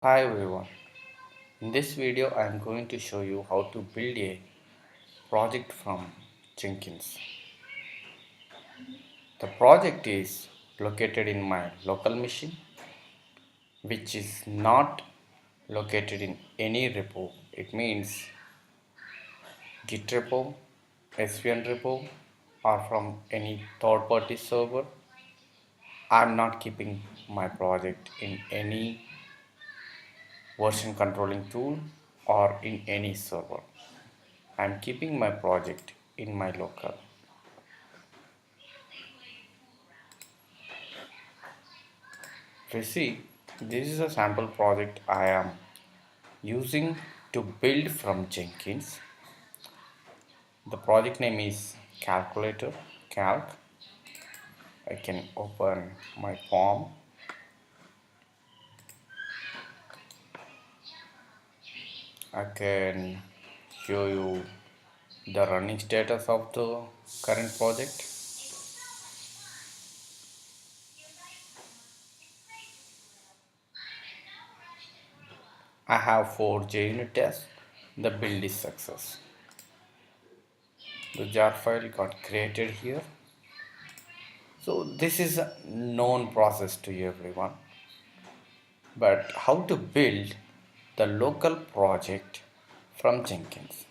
Hi everyone, in this video I am going to show you how to build a project from Jenkins. The project is located in my local machine, which is not located in any repo. It means Git repo, SVN repo, or from any third party server. I am not keeping my project in any version controlling tool or in any server. I am keeping my project in my local. If you see, this is a sample project I am using to build from Jenkins. The project name is calculator calc. I can open my form. I can show you the running status of the current project. I have 4 JUnit tests. The build is success. The jar file got created here. So this is a known process to everyone. But how to build the local project from Jenkins?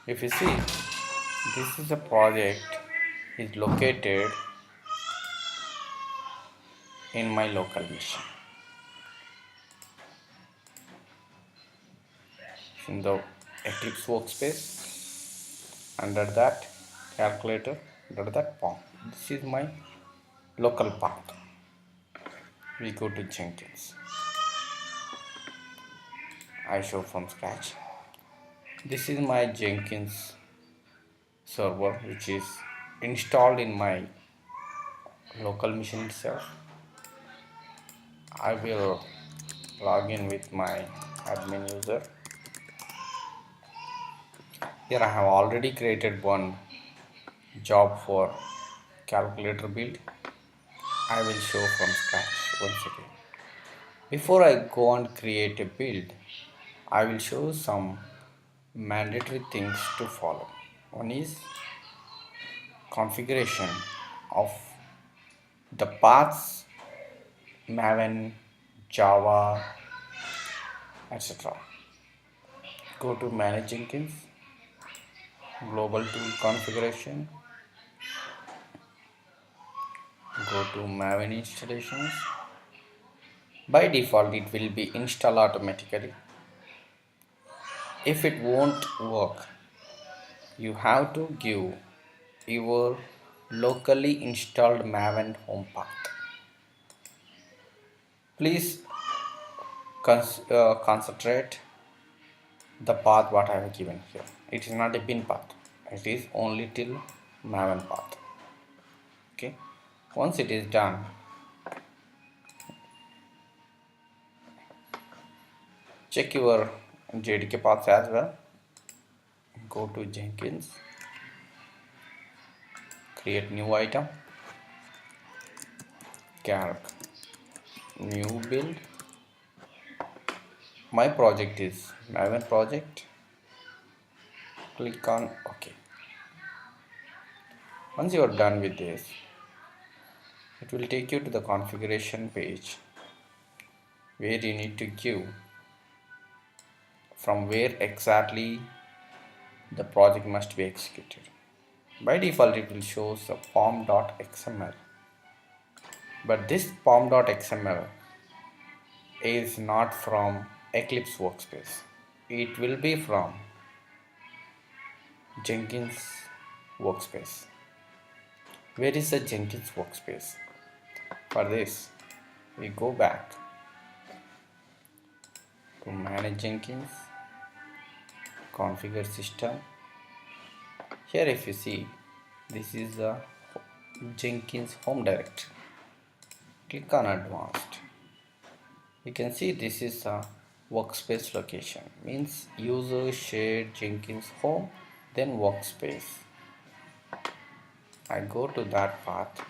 If you see, this is a project is located in my local machine. In the Eclipse workspace, under that calculator, under that form. This is my local path. We go to Jenkins. I show from scratch. This is my Jenkins server, which is installed in my local machine itself. I will log in with my admin user. Here I have already created one job for calculator build. I will show from scratch once again. Before I go and create a build, I will show some mandatory things to follow. One is configuration of the paths, maven, java, etc. Go to manage Jenkins, global tool configuration, go to maven installations. By default it will be installed automatically. If it won't work, you have to give your locally installed maven home path. Please concentrate the path what I have given here. It is not a bin path, it is only till maven path. Okay, once it is done, check your JDK paths as well. Go to Jenkins, create new item, calc new build. My project is maven project. Click on OK. Once you are done with this, it will take you to the configuration page where you need to give from where exactly the project must be executed. By default it will show the pom.xml, but this pom.xml is not from Eclipse workspace. It will be from Jenkins workspace. Where is the Jenkins workspace? For this, we go back to manage Jenkins, configure system. Here if you see, this is the Jenkins home directory. Click on advanced. You can see this is a workspace location, means user shared Jenkins home, then workspace. I go to that path.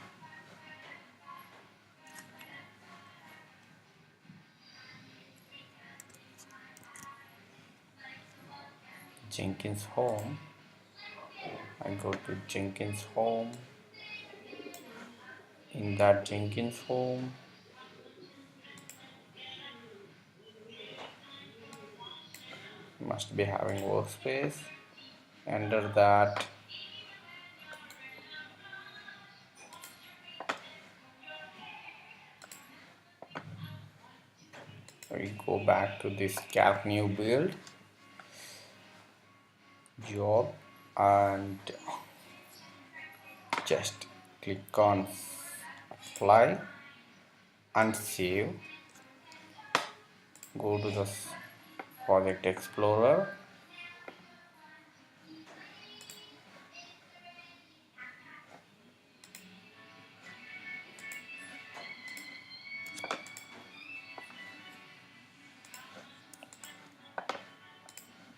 Jenkins home. I go to Jenkins home. In that Jenkins home, must be having workspace. Under that, we go back to this calc new build job and just click on apply and save. Go to the project explorer.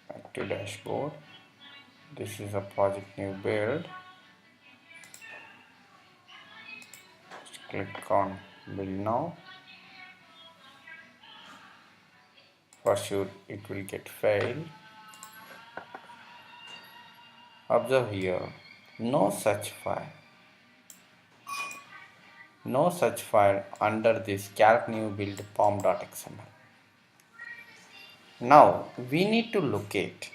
Back to dashboard. This is a project new build. Just click on build now. For sure it will get failed. Observe here, no such file. No such file under this calc new build pom.xml. Now we need to locate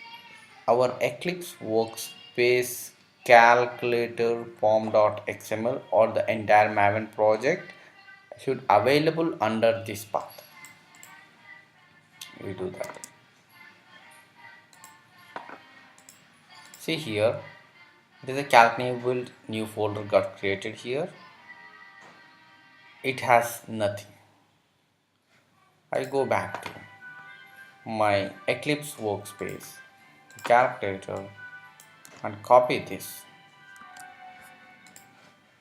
our Eclipse workspace calculator pom.xml or the entire maven project should available under this path. We do that. See here, there is a calc new build new folder got created here. It has nothing. I go back to my Eclipse workspace calculator and copy this.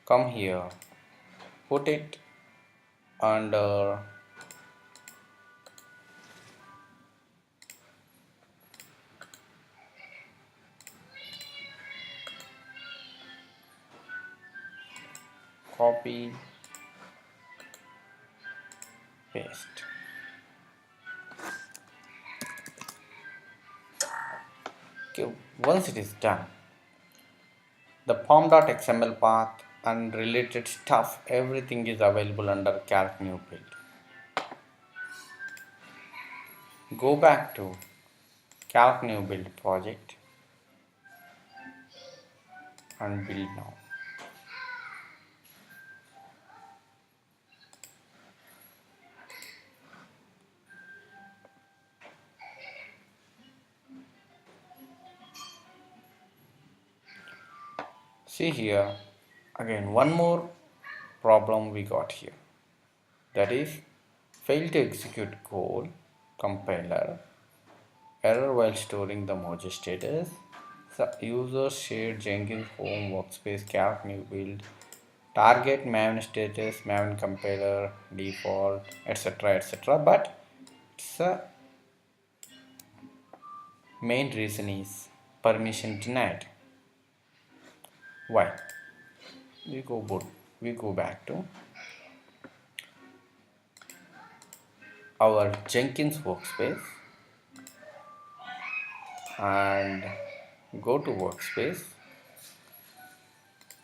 Come here, put it under copy, paste. Okay, once it is done, the pom.xml path and related stuff, everything is available under calc new build. Go back to calc new build project and build now. See here, again one more problem we got here, that is fail to execute code, compiler, error while storing the Mojo status, so user shared Jenkins home workspace calc new build, target maven status, maven compiler, default, etc. But it's a main reason is permission denied. Why? We go back to our Jenkins workspace and go to workspace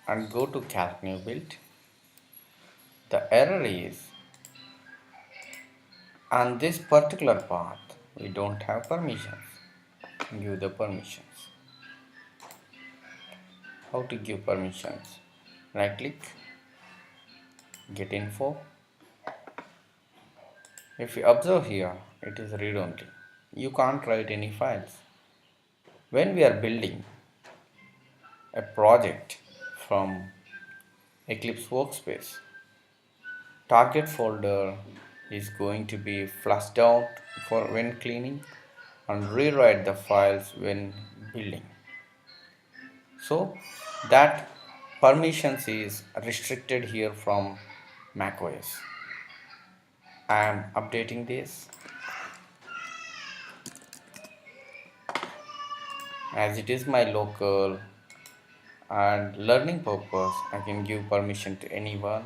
and go to calc new build. The error is on this particular path we don't have permissions. Give the permissions. How to give permissions? Right click, get info. If you observe here, it is read only. You can't write any files. When we are building a project from Eclipse workspace, target folder is going to be flushed out for when cleaning and rewrite the files when building. So that permissions is restricted here from macOS. I am updating this. As it is my local and learning purpose, I can give permission to anyone.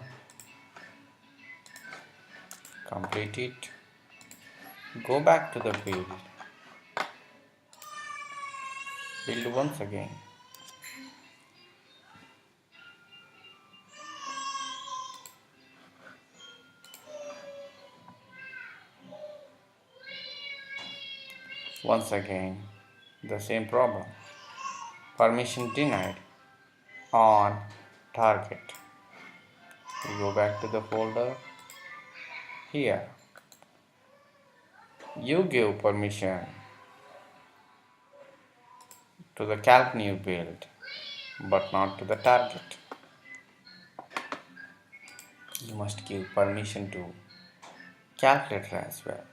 Complete it. Go back to the build once again. Once again, the same problem. Permission denied on target. We go back to the folder. Here, you give permission to the calc new build, but not to the target. You must give permission to calculator as well.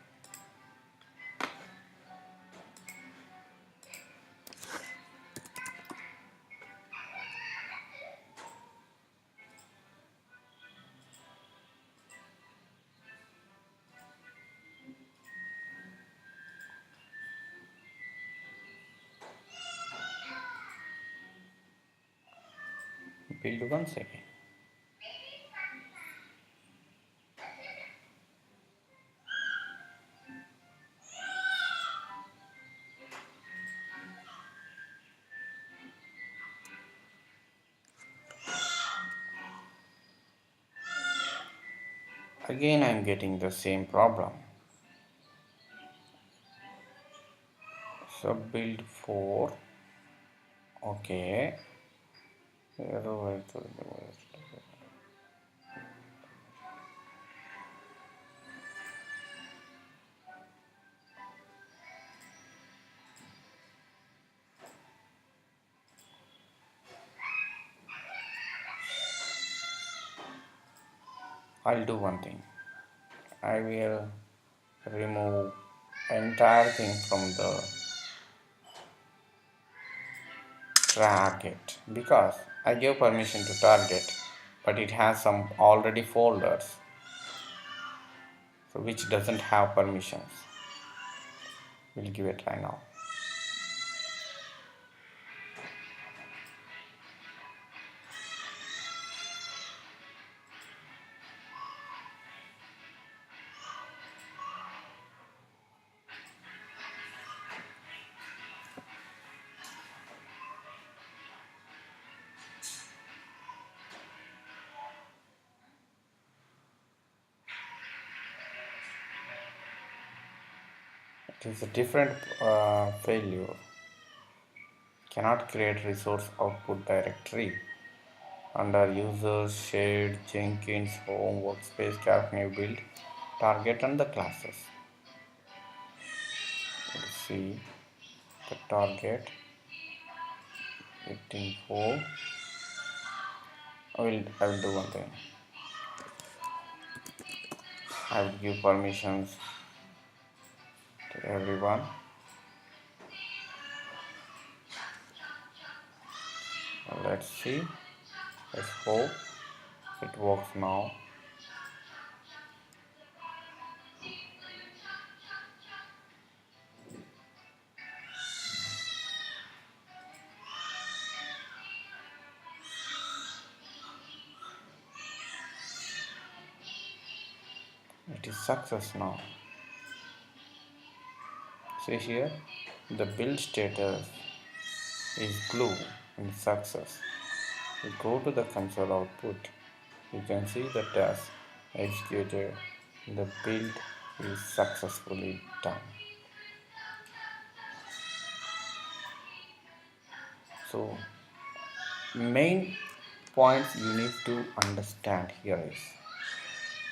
Build once again. Again I am getting the same problem. So build 4. Okay. I'll do one thing. I will remove entire thing from the target because I gave permission to target, but it has some already folders, so which doesn't have permissions. We'll give it a try now. It is a different failure. Cannot create resource output directory under users, shared, Jenkins, home, workspace, calc new build, target and the classes. Let's see the target 18.4. I will do one thing. I will give permissions to everyone. Let's see. Let's hope it works now. It is success now. See here, the build status is blue in success. We go to the console output. You can see the task executed. The build is successfully done. So, main points you need to understand here is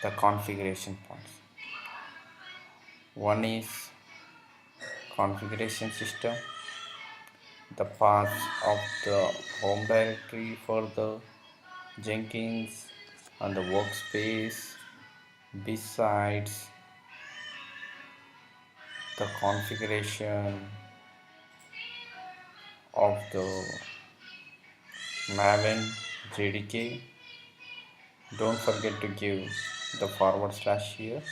the configuration points. One is configuration system, the path of the home directory for the Jenkins and the workspace, besides the configuration of the maven JDK. Don't forget to give the forward slash here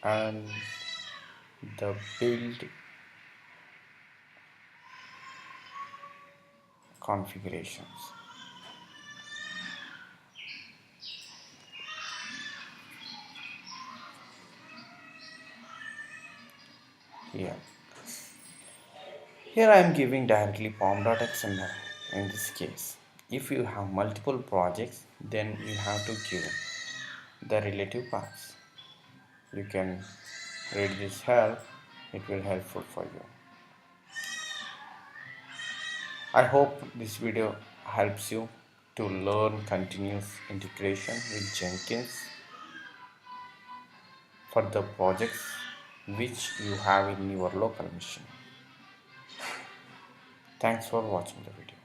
and the build configurations. Here, I am giving directly pom.xml in this case. If you have multiple projects, then you have to give the relative paths. You can read this here, it will helpful for you. I hope this video helps you to learn continuous integration with Jenkins for the projects which you have in your local machine. Thanks for watching the video.